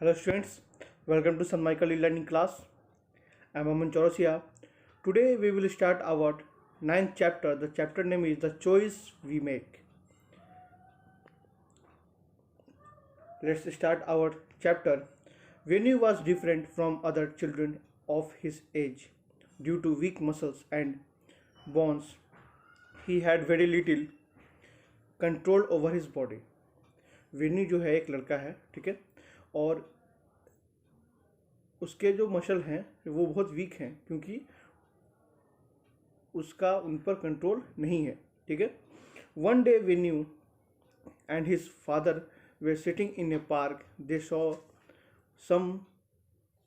Hello students, welcome to Sun Michael e-learning class. I am Aman Chaurasia. Today we will start our ninth chapter. The chapter name is The Choice We Make. Let's start our chapter. Venu was different from other children of his age. Due to weak muscles and bones, he had very little control over his body. Venue जो है एक लड़का है, ठीक है, और उसके जो मसल हैं वो बहुत वीक हैं क्योंकि उसका उन पर कंट्रोल नहीं है, ठीक है. One day venue and his father were sitting in a park. They saw some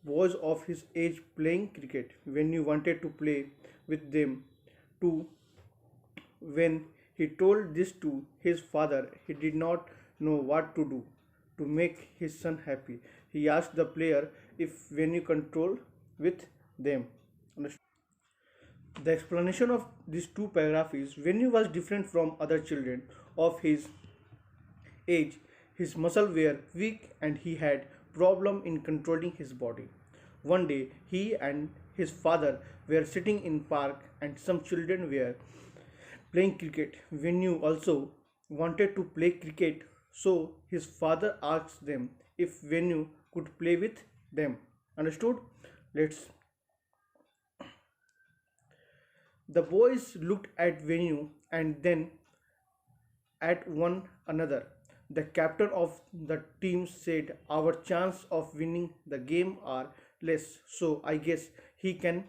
boys of his age playing cricket. Veenu wanted to play with them too. When he told this to his father, he did not know what to do to make his son happy. He asked the player if Veenu control with them. The explanation of these two paragraphs is Veenu was different from other children of his age. His muscles were weak and he had problem in controlling his body. One day he and his father were sitting in park and some children were playing cricket. Venu also wanted to play cricket, so his father asked them if Venu could play with them. Understood? Let's. The boys looked at Venu and then at one another. The captain of the team said, "Our chance of winning the game are less, so I guess he can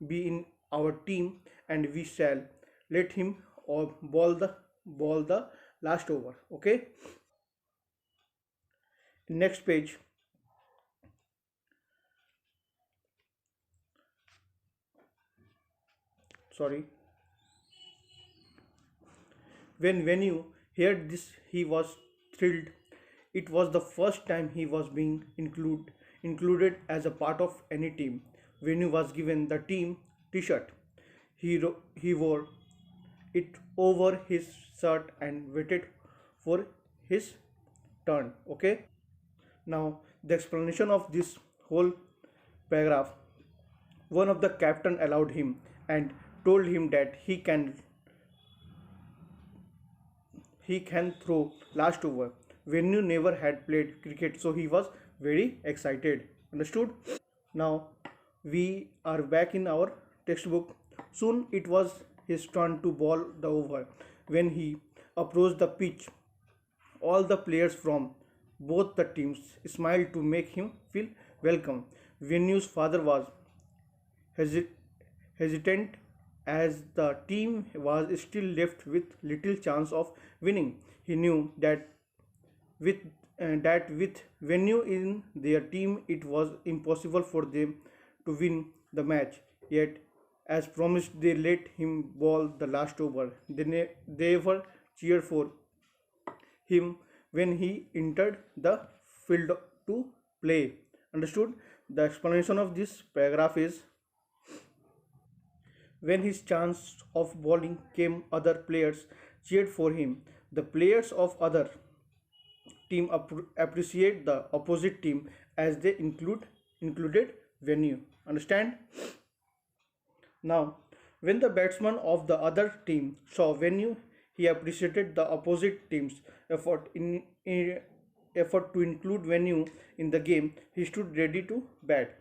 be in our team and we shall let him or ball the last over." Okay. Next page. Sorry. When Venu heard this, he was thrilled. It was the first time he was being included as a part of any team. Venu was given the team T-shirt. He wore it over his shirt and waited for his turn. Okay. Now the explanation of this whole paragraph. One of the captain allowed him and told him that he can throw last over. Venu never had played cricket, so he was very excited. Understood? Now we are back in our textbook. Soon it was his turn to ball the over. When he approached the pitch, all the players from both the teams smiled to make him feel welcome. Venu's father was hesitant as the team was still left with little chance of winning. He knew with that with Venu in their team, it was impossible for them to win the match. Yet, as promised, they let him ball the last over. They were cheered for him when he entered the field to play. Understood? The explanation of this paragraph is when his chance of bowling came, other players cheered for him. The players of other team appreciate the opposite team as they included Venu. Understand? Now, when the batsman of the other team saw Venu, he appreciated the opposite team's effort to include Venu in the game. He stood ready to bat.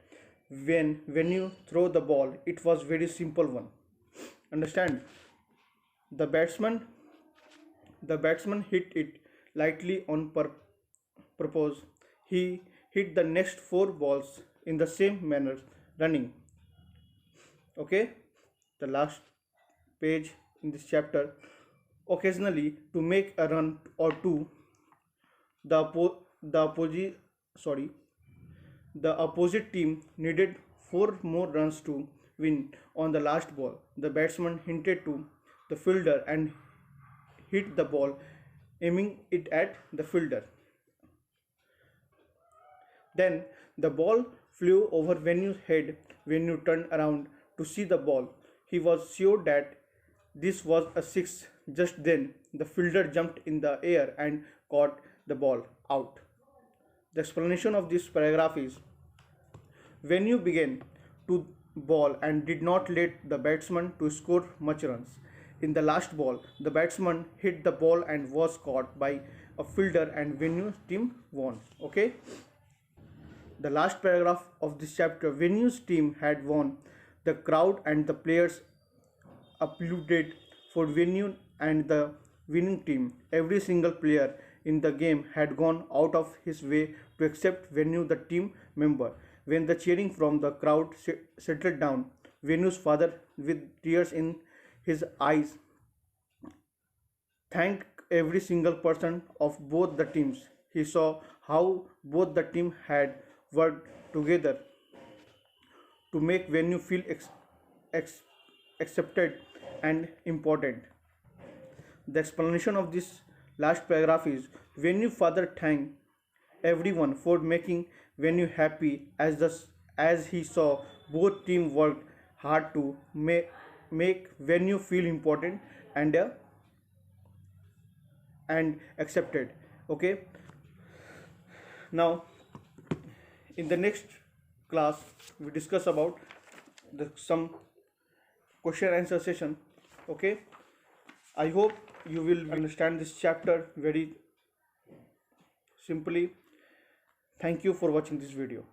When Venu throw the ball, it was very simple one. Understand? The batsman the batsman hit it lightly on purpose. He hit the next four balls in the same manner, running. Okay, the last page in this chapter. Occasionally, to make a run or two, the the opposite sorry the opposite team needed four more runs to win. On the last ball, the batsman hinted to the fielder and hit the ball, aiming it at the fielder. Then the ball flew over Venu's head. Venu turned around to see the ball. He was sure that this was a six. Just then, the fielder jumped in the air and caught the ball out. The explanation of this paragraph is: when you began to ball and did not let the batsman to score much runs. In the last ball, the batsman hit the ball and was caught by a fielder and Venu's team won. Okay. The last paragraph of this chapter, Venu's team had won. The crowd and the players applauded for Venu and the winning team. Every single player in the game had gone out of his way to accept Venu, the team member. When the cheering from the crowd settled down, Venu's father, with tears in his eyes, thanked every single person of both the teams. He saw how both the team had worked together to make Venu feel ex- accepted and important. The explanation of this last paragraph is: Venu father thanked everyone for making Venu happy as he saw both team worked hard to make Venu feel important and and accepted. Okay. Now in the next class we discuss about some question answer session. Okay. I hope you will understand this chapter very simply. Thank you for watching this video.